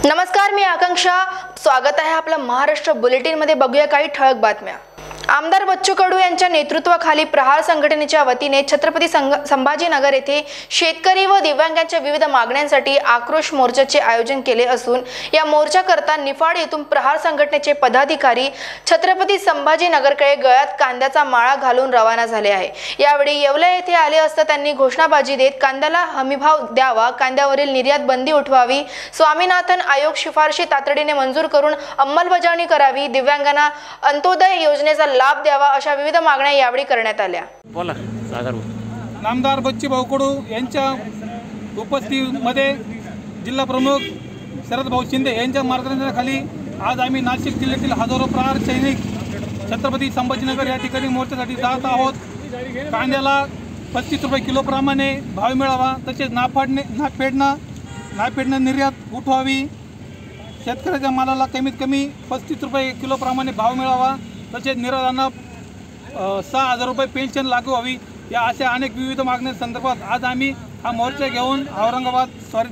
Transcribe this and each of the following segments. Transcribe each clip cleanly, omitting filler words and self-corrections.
नमस्कार, मी आकांक्षा. स्वागत आहे आपल्या महाराष्ट्र बुलेटिन मध्ये. बघूया काही ठळक बातम्या. आमदार बच्चू कडू यांच्या नेतृत्वाखाली प्रहार संघटनेच्या वतीने छत्रपती संभाजीनगर येथे शेतकरी व दिव्यांगांच्या विविध मागण्यांसाठी आक्रोश मोर्चाचे आयोजन केले असून या मोर्चाकरता निफाड येथून प्रहार संघटनेचे पदाधिकारी छत्रपती संभाजीनगरकडे गळ्यात कांद्याचा माळा घालून रवाना झाले आहे. यावेळी येवला येथे आले असता त्यांनी घोषणाबाजी देत कांद्याला हमीभाव द्यावा, कांद्यावरील निर्यात बंदी उठवावी, स्वामीनाथन आयोग शिफारशी तातडीने मंजूर करून अंमलबजावणी करावी, दिव्यांगांना अंत्योदय योजनेचा लाभ द्यावा अशा विविध मागण्या यावेळी करण्यात आल्या. बोला सागर. नामदार बच्चूभाऊ कडू यांच्या उपस्थितीमध्ये जिल्हा प्रमुख शरदभाऊ शिंदे यांच्या मार्गदर्शनाखाली आज आम्ही नाशिक जिल्ह्यातील हजारो प्रहार सैनिक छत्रपती संभाजीनगर या ठिकाणी मोर्चासाठी जात आहोत. कांद्याला 35 रुपये किलो प्रमाणे भाव मिळावा, तसेच नाफेडनं निर्यात उठवावी, शेतकऱ्याच्या मालाला कमीत कमी 35 रुपये किलो प्रमाणे भाव मिळावा, तसेच निराधारांना 6,000 रुपये पेन्शन लागू व्हावी, या अशा अनेक विविध मागण्या संदर्भात आज आम्ही हा मोर्चा घेऊन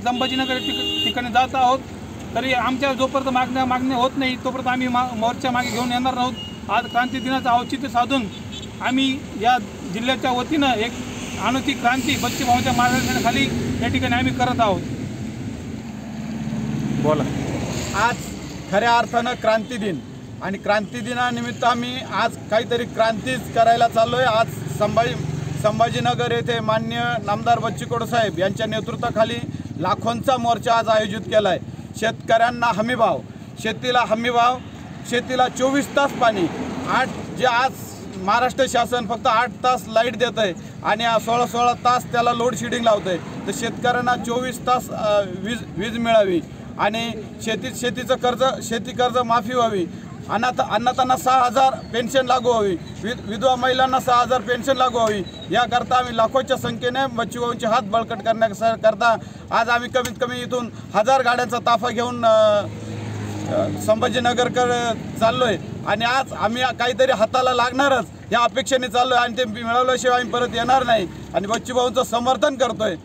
संभाजीनगर ठिकाणी जात आहोत. तरी आमच्या जोपर्यंत मागण्या होत नाही तोपर्यंत आम्ही मोर्चा मागे घेऊन येणार आहोत. आज क्रांती दिनाचं औचित्य साधून आम्ही या जिल्ह्याच्या वतीनं एक अनोखी क्रांती बच्चूभाऊंच्या मार्गदर्शनाखाली या ठिकाणी आम्ही करत आहोत. बोला. आज खऱ्या अर्थानं क्रांती दिन आणि क्रांती दिनानिमित्त आम्ही आज काहीतरी क्रांतीच करायला चाललो आहे. आज संभाजीनगर येथे माननीय नामदार बच्चू कडू साहेब यांच्या नेतृत्वाखाली लाखोंचा मोर्चा आज आयोजित केला आहे. शेतकऱ्यांना हमीभाव, शेतीला हमीभाव, शेतीला 24 तास पाणी, जे आज महाराष्ट्र शासन फक्त 8 तास लाईट देत आहे आणि 16 तास त्याला लोड शेडिंग लावत आहे. तर शेतकऱ्यांना 24 तास वीज मिळावी आणि शेतीचं कर्ज, शेती कर्ज माफी व्हावी, अन्नातांना 6,000 पेन्शन लागू व्हावी, विधवा महिलांना 6,000 पेन्शन लागू व्हावी, याकरता आम्ही लाखोच्या संख्येने बच्चूभाऊंचे हात बळकट करण्याकरता आज आम्ही कमीत कमी इथून 1000 गाड्यांचा ताफा घेऊन संभाजीनगरकडे चाललो आहे. आणि आज आम्ही काहीतरी हाताला लागणारच या अपेक्षेने चाललो आहे आणि ते मिळवल्याशिवाय आम्ही परत येणार नाही आणि बच्चूभाऊंचं समर्थन करतोय.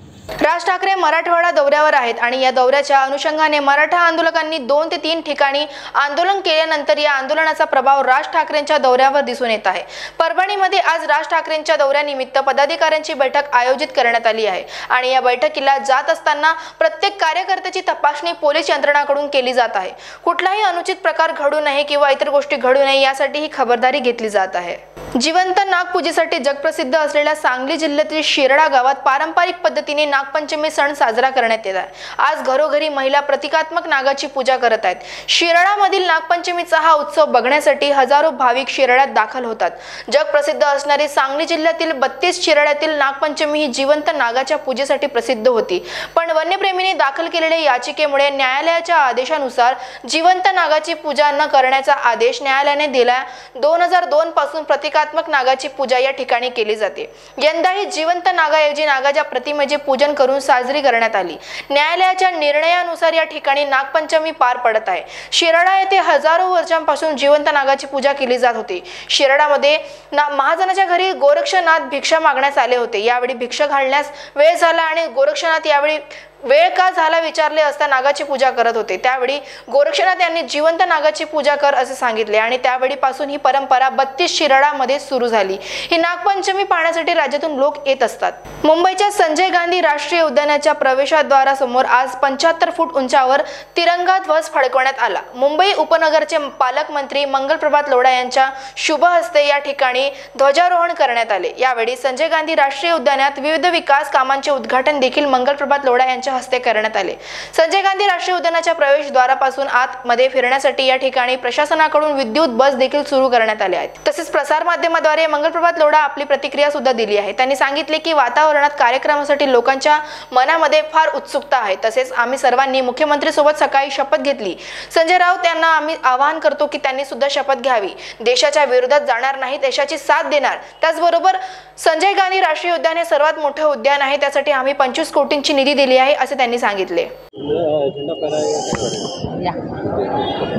राज ठाकरे मराठवाडा दौऱ्यावर आहेत आणि या दौऱ्याच्या अनुषंगाने मराठा आंदोलकांनी 2 ते 3 ठिकाणी आंदोलन केल्यानंतर या आंदोलनाचा प्रभाव राज ठाकरेंच्या दौऱ्यावर दिसून येत आहे. परभणीमध्ये आज राज ठाकरेंच्या दौऱ्यानिमित्त पदाधिकाऱ्यांची बैठक आयोजित करण्यात आली आहे आणि या बैठकीला जात असताना प्रत्येक कार्यकर्त्याची तपासणी पोलीस यंत्रणाकडून केली जात आहे. कुठलाही अनुचित प्रकार घडू नये किंवा इतर गोष्टी घडू नये यासाठी ही खबरदारी घेतली जात आहे. जिवंत नागपूजेसाठी जगप्रसिद्ध असलेल्या सांगली जिल्ह्यातील शिरडा गावात पारंपरिक पद्धतीने नागपंचमी सण साजरा करण्यात येत आहे. आज घरोघरी महिला प्रतिकात्मक नागाची पूजा करत आहेत. शिरडामधील नागपंचमीचा हा उत्सव बघण्यासाठी हजारो भाविक शिरड्यात दाखल होतात. जगप्रसिद्ध असणारी सांगली जिल्ह्यातील 32 शिरड्यातील नागपंचमी ही जिवंत नागाच्या पूजेसाठी प्रसिद्ध होती. पण वन्यप्रेमींनी दाखल केलेल्या याचिकेमुळे न्यायालयाच्या आदेशानुसार जिवंत नागाची पूजा न करण्याचा आदेश न्यायालयाने दिला. 2002 पासून प्रतिकात्मक नागाची पूजा या ठिकाणी केली जाते. यंदाही जिवंत नागाऐवजी नागाच्या प्रतिमेचे पूजन करून साजरी करण्यात आली. न्यायालयाच्या निर्णयानुसार या ठिकाणी नागपंचमी पार पडत आहे. शिरडा येथे हजारो वर्षांपासून जिवंत नागाची पूजा केली जात होती. शिरडामध्ये महाजनाच्या घरी गोरक्षनाथ भिक्षा मागण्यास आले होते. यावेळी भिक्षा घालण्यास वेळ झाला आणि गोरक्षनाथ यावेळी वेळ का झाला विचारले असता नागाची पूजा करत होते. त्यावेळी गोरक्षनाथ यांनी जिवंत नागाची पूजा कर असे सांगितले आणि त्यावेळीपासून ही परंपरा 32 शिरडामध्ये सुरू झाली. ही नागपंचमी पाहण्यासाठी राज्यातून लोक येत असतात. मुंबईच्या संजय गांधी राष्ट्रीय उद्यानाच्या प्रवेशद्वारासमोर आज 75 फूट उंचावर तिरंगा ध्वज फडकवण्यात आला. मुंबई उपनगरचे पालकमंत्री मंगलप्रभात लोढा यांच्या शुभ हस्ते या ठिकाणी ध्वजारोहण करण्यात आले. यावेळी संजय गांधी राष्ट्रीय उद्यानात विविध विकास कामांचे उद्घाटन देखील मंगलप्रभात लोढा यांच्या हस्ते करण्यात आले. संजय गांधी राष्ट्रीय उद्यानाच्या प्रवेशद्वारापासून आतमध्ये फिरण्यासाठी या ठिकाणी प्रशासनाकडून विद्युत बस देखील सुरू करण्यात आल्या आहेत. तसेच प्रसार माध्यमाद्वारे मंगलप्रभात लोढा आपली प्रतिक्रिया सुद्धा दिली आहे. त्यांनी सांगितले की वातावरणात कार्यक्रमासाठी लोकांच्या मनामध्ये फार उत्सुकता आहे. तसेच आम्ही सर्वांनी मुख्यमंत्री सोबत सकाळी शपथ घेतली. संजय राऊत यांना आम्ही आवाहन करतो की त्यांनी सुद्धा शपथ घ्यावी. देशाच्या विरोधात जाणार नाही, देशाची साथ देणार. त्याचबरोबर संजय गांधी राष्ट्रीय उद्यान हे सर्वात मोठे उद्यान आहे, त्यासाठी आम्ही 25 कोटींची निधी दिली आहे असे त्यांनी सांगितले.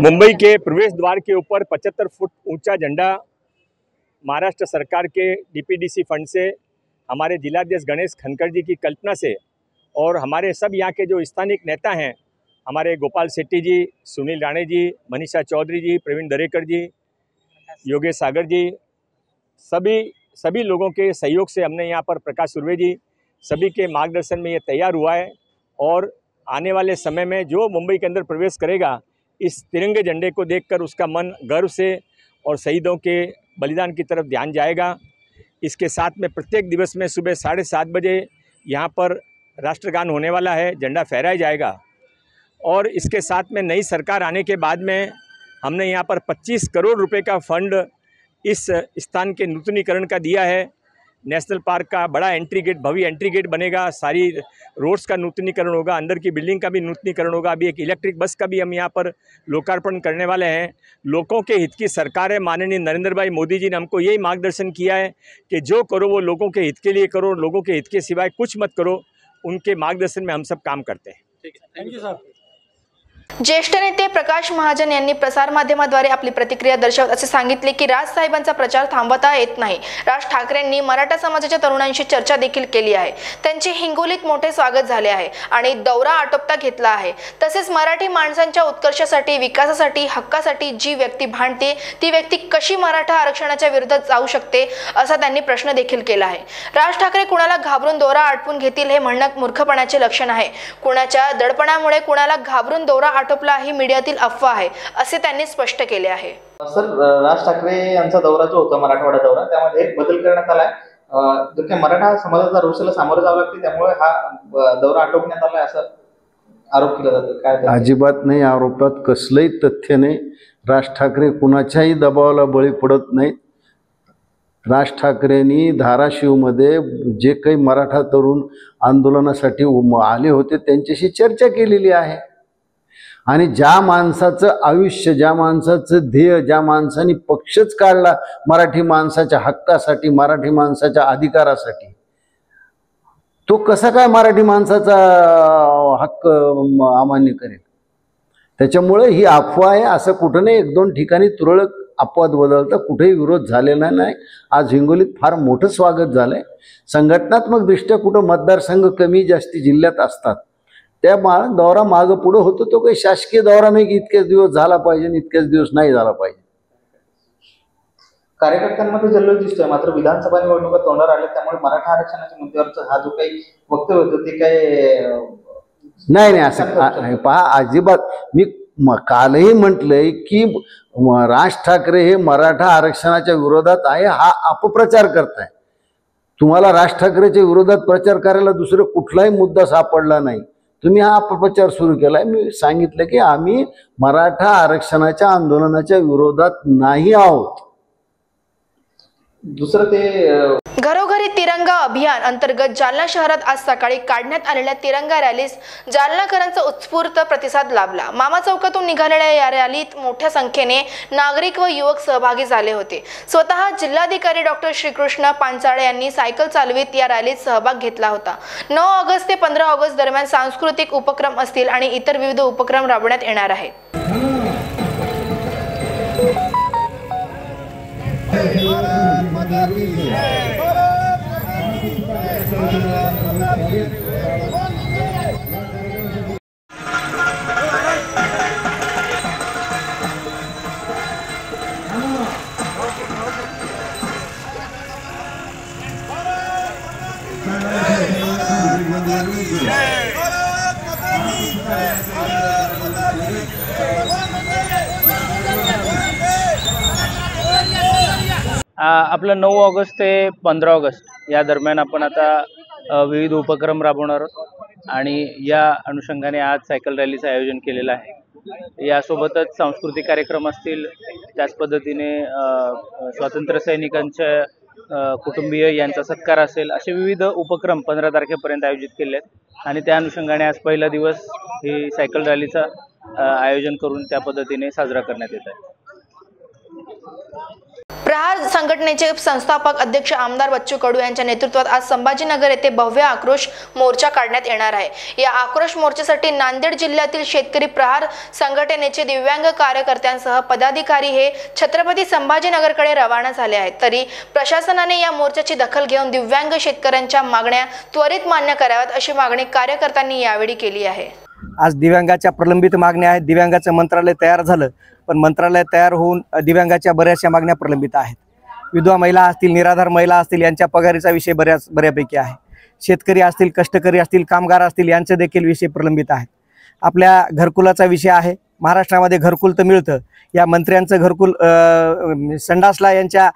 मुंबई के प्रवेश द्वार के ऊपर 75 फुट ऊंचा झंडा महाराष्ट्र सरकार के डीपीडीसी फंड से हमारे जिलाध्यक्ष गणेश खनकर जी की कल्पना से और हमारे सब यहाँ के जो स्थानिक नेता हैं हमारे गोपाल शेट्टी जी, सुनील राणे जी, मनीषा चौधरी जी, प्रवीण दरेकर जी, योगेश सागर जी, सभी लोगों के सहयोग से हमने यहाँ पर प्रकाश सुर्वे जी सभी के मार्गदर्शन में ये तैयार हुआ है। और आने वाले समय में जो मुंबई के अंदर प्रवेश करेगा, इस तिरंगे झंडे को देखकर उसका मन गर्व से और शहीदों के बलिदान की तरफ ध्यान जाएगा। इसके साथ में प्रत्येक दिवस में सुबह 7:30 बजे यहाँ पर राष्ट्रगान होने वाला है, झंडा फहराया जाएगा। और इसके साथ में नई सरकार आने के बाद में हमने यहाँ पर 25 करोड़ रुपए का फंड इस स्थान के नूतनीकरण का दिया है। नेशनल पार्क का बड़ा एंट्री गेट, भव्य एंट्री गेट बनेगा, सारी रोड्स का नूतनीकरण होगा, अंदर की बिल्डिंग का भी नूतनीकरण होगा। अभी एक इलेक्ट्रिक बस का भी हम यहाँ पर लोकार्पण करने वाले हैं। लोगों के हित की सरकार है। माननीय नरेंद्र भाई मोदी जी ने हमको यही मार्गदर्शन किया है कि जो करो वो लोगों के हित के लिए करो, लोगों के हित के सिवाय कुछ मत करो। उनके मार्गदर्शन में हम सब काम करते हैं। Thank you sir. ज्येष्ठ नेते प्रकाश महाजन यांनी प्रसारमाध्यमाद्वारे आपली प्रतिक्रिया दर्शवत असे सांगितले की राजसाहेबांचा प्रचार थांबवता येत नाही। राज ठाकरेंनी मराठा समाजाच्या तरुणांशी चर्चा देखील केली आहे। त्यांचे हिंगोलीत मोठे स्वागत झाले आहे आणि दौरा आटोपता घेतला आहे। तसेच मराठी माणसांच्या उत्कर्षासाठी, विकासासाठी, हक्कासाठी जी व्यक्ती भांडते ती व्यक्ती कशी मराठा आरक्षणाच्या विरोधात जाऊ शकते असा त्यांनी प्रश्न देखील केला आहे। राज ठाकरे कुणाला घाबरून दौरा आटपून घेतील हे म्हणणं मूर्खपणाचे लक्षण आहे। कुणाच्या दडपणामुळे कुणाला घाबरून दौरा आटोपला ही मीडियातील अफवा आहे असे त्यांनी स्पष्ट केले आहे। सर, राज ठाकरे यांचा दौरा जो होता मराठवाडा दौरा, त्यामध्ये एक बदल करण्यात आलाय। जो काही मराठा समाजाचा रोषाला सामोरं जावं लागते त्यामुळे हा दौरा आटोपण्यात आलाय असं आरोप केला जातो। काय अजिबात नाही, आरोपात कसलंही तथ्य नाही। राज ठाकरे कुणाच्याही दबावाला बळी पडत नाहीत। राज ठाकरेंनी धाराशिवमध्ये जे काही मराठा तरुण आंदोलनासाठी आले होते त्यांच्याशी चर्चा केलेली आहे आणि ज्या माणसाचं आयुष्य, ज्या माणसाचं ध्येय, ज्या माणसाने पक्षच काढला मराठी माणसाच्या हक्कासाठी, मराठी माणसाच्या अधिकारासाठी, तो कसा काय मराठी माणसाचा हक्क अमान्य करेल? त्याच्यामुळे ही अफवा आहे। असं कुठं नाही, 1-2 ठिकाणी तुरळक अपवाद वगळता कुठेही विरोध झालेला नाही। आज हिंगोलीत फार मोठं स्वागत झालंय। संघटनात्मक दृष्ट्या कुठं मतदारसंघ कमी जास्ती जिल्ह्यात असतात, त्या दौरा मागं पुढं होतो। तो काही शासकीय दौरा नाही की इतकेच दिवस झाला पाहिजे आणि इतकेच दिवस नाही झाला पाहिजे। कार्यकर्त्यांमध्ये जल्लोष दिसतोय, मात्र विधानसभा निवडणुका तोंडावर आल्या त्यामुळे मराठा आरक्षणाच्या मुद्द्यावरचा हा जो काही वक्तव्य होतं ते काय नाही असं पहा, अजिबात। मी कालही म्हटलंय की राज ठाकरे हे मराठा आरक्षणाच्या विरोधात आहे, हा अपप्रचार करताय। तुम्हाला राज ठाकरेच्या विरोधात प्रचार करायला दुसरं कुठलाही मुद्दा सापडला नाही, तुम्ही हा अपप्रचार सुरू केलाय। मी सांगितलं की आम्ही मराठा आरक्षणाच्या आंदोलनाच्या विरोधात नाही आहोत। दुसरं ते घरोघरी तिरंगा अभियान अंतर्गत जालना शहरात आज सकाळी काढण्यात आलेल्या तिरंगा रॅलीस जालनाकरांचा उत्स्फूर्त प्रतिसाद लाभला। मामा चौकातून निघालेल्या या रॅलीत मोठ्या संख्येने नागरिक व युवक सहभागी झाले होते। स्वतः जिल्हाधिकारी डॉक्टर श्रीकृष्ण पांचाळे यांनी सायकल चालवीत या रॅलीत सहभाग घेतला होता। 9 ऑगस्ट ते 15 ऑगस्ट दरम्यान सांस्कृतिक उपक्रम असतील आणि इतर विविध उपक्रम राबवण्यात येणार आहेत। आपलं 9 ऑगस्ट ते 15 ऑगस्ट या दरम्यान आपण आता विविध उपक्रम राबवणार आहोत आणि या अनुषंगाने आज सायकल रॅलीचं आयोजन केलेलं आहे। यासोबतच सांस्कृतिक कार्यक्रम असतील, त्याच पद्धतीने स्वातंत्र्य सैनिकांच्या कुटुंबीय यांचा सत्कार असेल, असे विविध उपक्रम 15 तारखेपर्यंत आयोजित केले आहेत आणि त्या अनुषंगाने आज पहिला दिवस ही सायकल रॅलीचं आयोजन करून त्या पद्धतीने साजरा करण्यात येत आहे। प्रहार संघटनेचे संस्थापक अध्यक्ष आमदार बच्चू कडू यांच्या नेतृत्वात आज संभाजीनगर येथे भव्य आक्रोश मोर्चा काढण्यात येणार आहे। या आक्रोश मोर्चासाठी नांदेड जिल्ह्यातील शेतकरी प्रहार संघटनेचे दिव्यांग कार्यकर्त्यांसह पदाधिकारी हे छत्रपती संभाजीनगरकडे रवाना झाले आहेत। तरी प्रशासनाने या मोर्चाची दखल घेऊन दिव्यांग शेतकऱ्यांच्या मागण्या त्वरित मान्य कराव्यात अशी मागणी कार्यकर्त्यांनी यावेळी केली आहे। आज दिव्यांगाच्या प्रलंबित मागण्या आहेत. दिव्यांगाचं मंत्रालय तयार झालं, पण मंत्रालय तयार होऊन दिव्यांगाच्या बऱ्याचशा मागण्या प्रलंबित आहेत. विधवा महिला असतील, निराधार महिला असतील, यांच्या पगारीचा विषय बऱ्यापैकी आहे. शेतकरी असतील, कष्टकरी असतील, कामगार असतील, यांचे देखील विषय प्रलंबित आहेत. आपल्या घरकुलाचा विषय आहे. महाराष्ट्रामध्ये घरकुल तर मिळतं, या मंत्र्यांचं घरकुल संडासला यांच्या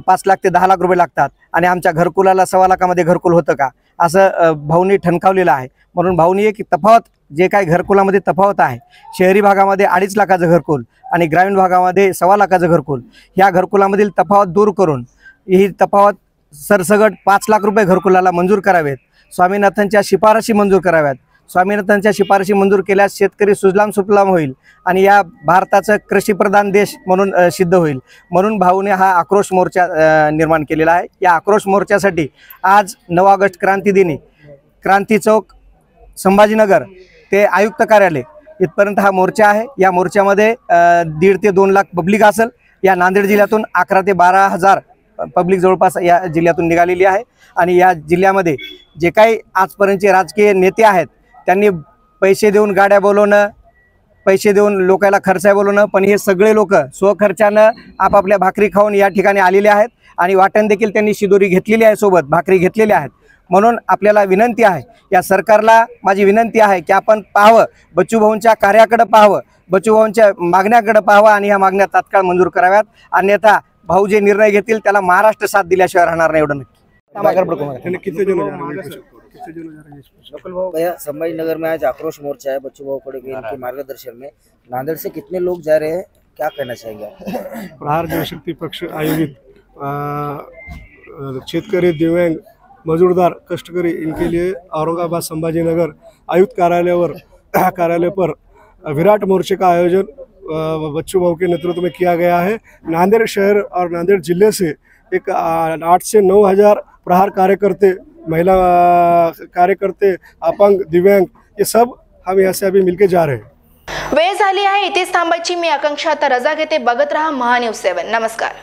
5 लाख ते 10 लाख रुपये लागतात आणि आमच्या घरकुलाला 1.25 लाखामध्ये घरकुल होतं का, असं भाऊनी ठणकावलेलं आहे. म्हणून भाऊनी एक तफावत, जे काय घरकुलामध्ये तफावत आहे, शहरी भागामध्ये 2.5 लाखाचं घरकुल आणि ग्रामीण भागामध्ये 1.25 लाखाचं घरकुल, ह्या घरकुलामधील तफावत दूर करून ही तफावत सरसगट 5 लाख रुपये घरकुलाला मंजूर करावेत. स्वामीनाथनच्या शिफारशी मंजूर कराव्यात. स्वामीनाथनच्या शिफारशी मंजूर केल्यास शेतकरी सुजलाम सुफलाम होईल आणि या भारताचं कृषीप्रधान देश म्हणून सिद्ध होईल. म्हणून भाऊने हा आक्रोश मोर्चा निर्माण केलेला आहे. या आक्रोश मोर्चासाठी आज 9 ऑगस्ट क्रांती दिनी क्रांती चौक, संभाजीनगर ते आयुक्त कार्यालय इथपर्यंत हा मोर्चा आहे. या मोर्चामध्ये 1.5 ते 2 लाख पब्लिक असेल. या नांदेड जिल्ह्यातून 11 ते 12 हजार पब्लिक जवळपास या जिल्ह्यातून निघालेली आहे. आणि या जिल्ह्यामध्ये जे काही आजपर्यंतचे राजकीय नेते आहेत, त्यांनी पैसे देऊन गाड्या बोलवणं, पैसे देऊन लोकांना खर्चाय बोलवणं, पण हे सगळे लोक स्वखर्चानं आपापल्या भाकरी खाऊन या ठिकाणी आलेले आहेत आणि वाटण देखील त्यांनी शिदोरी घेतलेली आहे, सोबत भाकरी घेतलेल्या आहेत. म्हणून आपल्याला विनंती आहे, या सरकारला माझी विनंती आहे की आपण पाहावं, बच्चूभाऊंच्या कार्याकडे पाहावं, बच्चूभाऊंच्या मागण्याकडे पाहावं आणि ह्या मागण्या तात्काळ मंजूर कराव्यात. अन्यथा भाऊ जे निर्णय घेतील त्याला महाराष्ट्र साथ दिल्याशिवाय राहणार नाही. एवढं नक्की. भैया, संभाजीनगर में आज आक्रोश मोर्चा है बच्चू भाऊ कोड़े के इनके मार्गदर्शन में. नांदेड़ से कितने लोग जा रहे हैं, क्या कहना चाहेंगे आप? प्रहार जनशक्ति पक्ष आयोजित शेतकरी, दिव्यांग, मजदूरदार, कष्टकरी इनके लिए औरंगाबाद संभाजीनगर आयुक्त कार्यालय पर विराट मोर्चे का आयोजन बच्चू भाऊ के नेतृत्व में किया गया है. नांदेड़ शहर और नांदेड़ जिले से एक 8 से 9 हजार प्रहार कार्यकर्ते, महिला कार्यकर्ते, अपंग, दिव्यांग, ये सब हम यहाँ से अभी मिलके जा रहे हैं. वेळ झाली आहे इथेच थांबायची. मी आकांक्षा आता रजा घेते. बघत रहा महान्यूज 7. नमस्कार.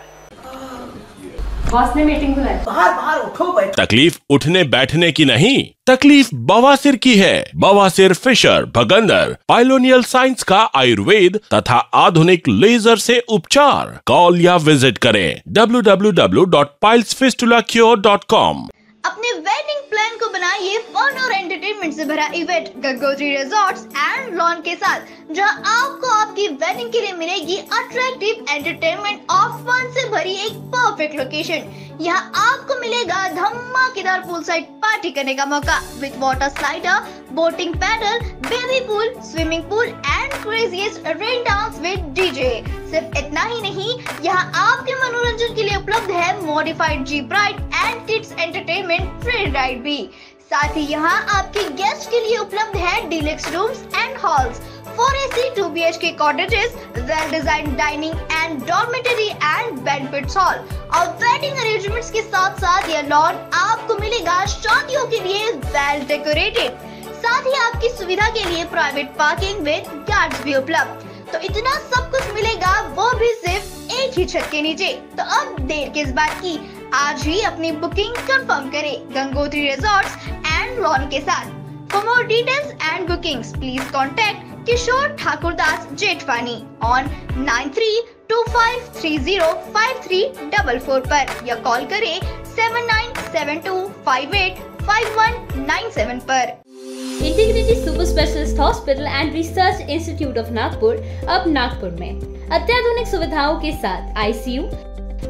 बॉस ने मीटिंग बुलाई. बाहर उठो बैठो. तकलीफ उठने बैठने की नहीं, तकलीफ बवासीर की है. बवासीर, फिशर, भगंदर, पाइलोनियल साइंस का आयुर्वेद तथा आधुनिक लेजर से उपचार. कॉल या विजिट करें www.pilesfistulacure.com. अपने वेडिंग प्लान को बनाइए फन और एंटरटेनमेंट से भरा event Gangotri resorts and lawn के साथ, जहां आपको आपकी वेडिंग के लिए मिलेगी अट्रैक्टिव एंटरटेनमेंट और फन से भरी एक परफेक्ट लोकेशन. यहाँ आपको मिलेगा धमाकेदार पूल साइड पार्टी करने का मौका with water slider, boating paddle, baby pool, swimming pool and craziest rain dance with DJ. सिर्फ इतना ही नहीं, यहाँ आपके मनोरंजन के लिए उपलब्ध है modified jeep ride end kids entertainment free ride भी. साथ ही यहाँ आपके गेस्ट के लिए उपलब्ध है deluxe rooms end halls, 4 AC 2 BHK cottages, well designed dining and dormitory and banquet hall. और वेडिंग अरेंजमेंट्स के साथ साथ यह लॉन आपको मिलेगा शादियों के लिए वेल डेकोरेटेड. साथ ही आपकी सुविधा के लिए प्राइवेट पार्किंग विद गार्ड्स भी उपलब्ध. तो इतना सब कुछ मिलेगा, वो भी सिर्फ एक ही छत के नीचे. तो अब देर किस बात की, आज ही अपनी बुकिंग कंफर्म करें गंगोत्री रिजॉर्ट्स एंड लॉन के साथ. For more details and bookings please contact Kishore Thakurdas Jethwani on 9325305344 पर या कॉल करें 7972585197 पर. Integrity super specialist hospital and research institute of Nagpur अब नागपुर में अत्याधुनिक सुविधाओं के साथ ICU,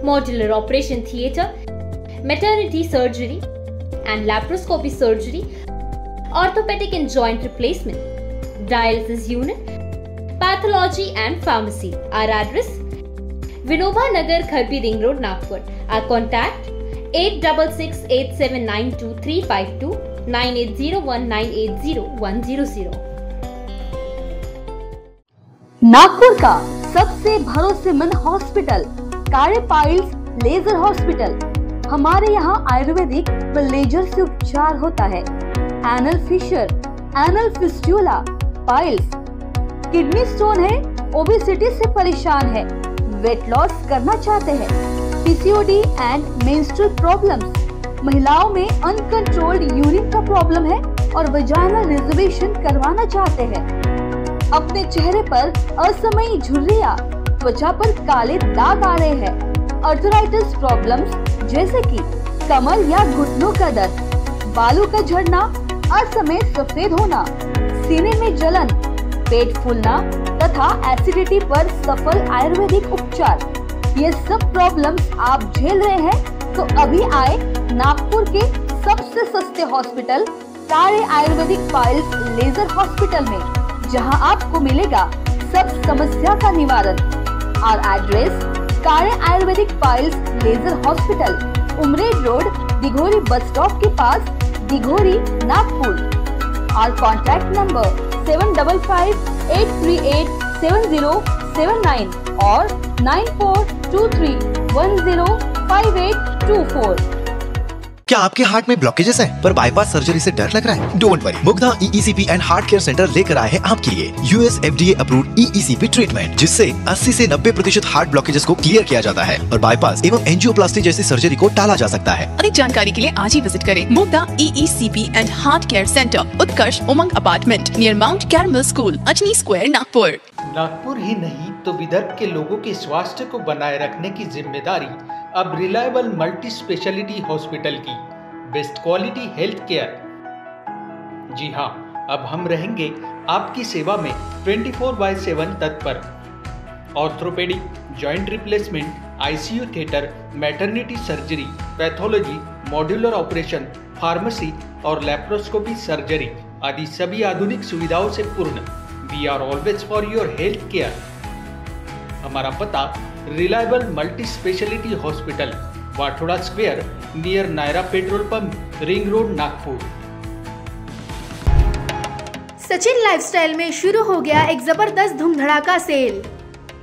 modular operation theatre, maternity surgery and laparoscopy surgery, orthopaedic and joint replacement, dialysis unit, pathology and pharmacy. Our address Vinoba Nagar, Kharbi Ring Road, Nagpur. Our contact 8668792352 9801980100. Nagpur का सबसे भरोसेमंद hospital Kale piles laser hospital. हमारे यहाँ आयुर्वेदिक व laser से उपचार होता है. Anal fissure, anal fistula, piles, kidney stone है, ओबेसिटी से परेशान है, वेट लॉस करना चाहते हैं, PCOD एंड मेंस्ट्रुअल प्रॉब्लम्स, महिलाओं में अनकंट्रोल्ड यूरिन का प्रॉब्लम है और वजाइनल रिजर्वेशन करवाना चाहते हैं? अपने चेहरे पर असमयी झुर्रियां, त्वचा पर काले दाग आ रहे हैं, अर्थराइटिस प्रॉब्लम्स जैसे कि कमर या घुटनों का दर्द, बालों का झड़ना, असमय सफेद होना, सीने में जलन, पेट फूलना तथा एसिडिटी पर सफल आयुर्वेदिक उपचार, ये सब प्रॉब्लम्स आप झेल रहे हैं तो अभी आए नागपुर के सबसे सस्ते हॉस्पिटल कार्य आयुर्वेदिक पाइल्स लेजर हॉस्पिटल में, जहां आपको मिलेगा सब समस्या का निवारण। और एड्रेस कार्य ayurvedic piles laser hospital, Umred road, Dighori bus stop के पास, दिघोरी, नागपुर। और कॉन्टैक्ट नंबर 7538387079 और 9423105824। क्या आपके हार्ट में ब्लॉकेजेस हैं पर बाईपास सर्जरी से डर लग रहा है? Don't worry, Mugdha EECP and heart care centre लेकर आए हैं आपके लिए US FDA approved EECP treatment, जिससे 80 से 90% हार्ट ब्लॉकेजेस को क्लियर किया जाता है और बाईपास एवं एंजियोप्लास्टी जैसी सर्जरी को टाला जा सकता है। अधिक जानकारी के लिए आज ही विजिट करें Mugdha EECP and heart care centre, Utkarsh Umang apartment near Mount Carmel school, Ajni square, Nagpur. Nagpur ही नहीं तो विदर्भ के लोगों के स्वास्थ्य को बनाए रखने की जिम्मेदारी अब रिलायबल मल्टी स्पेशलिटी हॉस्पिटल की, बेस्ट क्वालिटी हेल्थ केयर। जी हाँ, अब हम रहेंगे आपकी सेवा में 24/7 तत्पर। Orthopaedic, joint replacement, ICU theatre, maternity surgery, pathology, modular operation, pharmacy और लैप्रोस्कोपी सर्जरी आदि सभी आधुनिक सुविधाओं से पूर्ण। We are always for your health care. हमारा पता reliable multi speciality hospital, Wathoda square near Nayara petrol pump, ring road, Nagpur. Sachin lifestyle में शुरू हो गया एक जबरदस्त धूम धड़ाका सेल,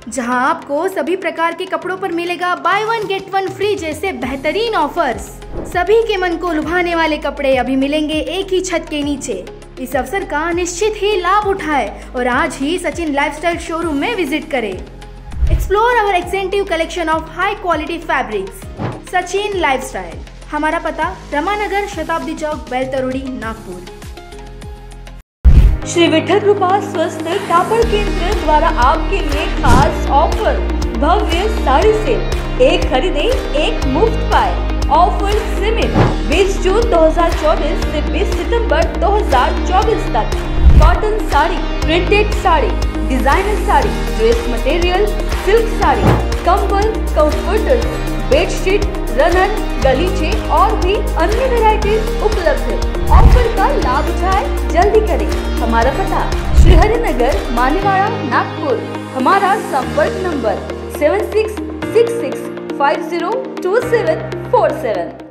जहां आपको सभी प्रकार के कपड़ों पर मिलेगा बाय 1 गेट 1 फ्री जैसे बेहतरीन ऑफर्स। सभी के मन को लुभाने वाले कपड़े अभी मिलेंगे एक ही छत के नीचे। इस अवसर का निश्चित ही लाभ उठाए और आज ही सचिन लाइफस्टाइल शोरूम में विजिट करें। Explore our extensive collection of high quality fabrics. Sachin lifestyle, हमारा पता रमानगर, शताब्दी चौक, बेलतरोड़ी, नागपुर। श्री विठल कृपा स्वस्थ कापड़ केंद्र द्वारा आपके लिए खास ऑफर, भव्य साड़ी सेल, एक खरीदे एक मुफ्त पाए। ऑफर सीमित 20 जून 2024 से 20 सितंबर 2024 तक। Cotton sari, printed sari, designer sari, dress material, silk sari, कंबल, कंफर्टर्स, बेडशीट, रनर, गलीचे और भी अन्य वैरायटीज उपलब्ध है। ऑफर का लाभ उठाए, जल्दी करें। हमारा पता श्रीहरिनगर, मानेवाड़ा, नागपुर। हमारा संपर्क नंबर 7666502747।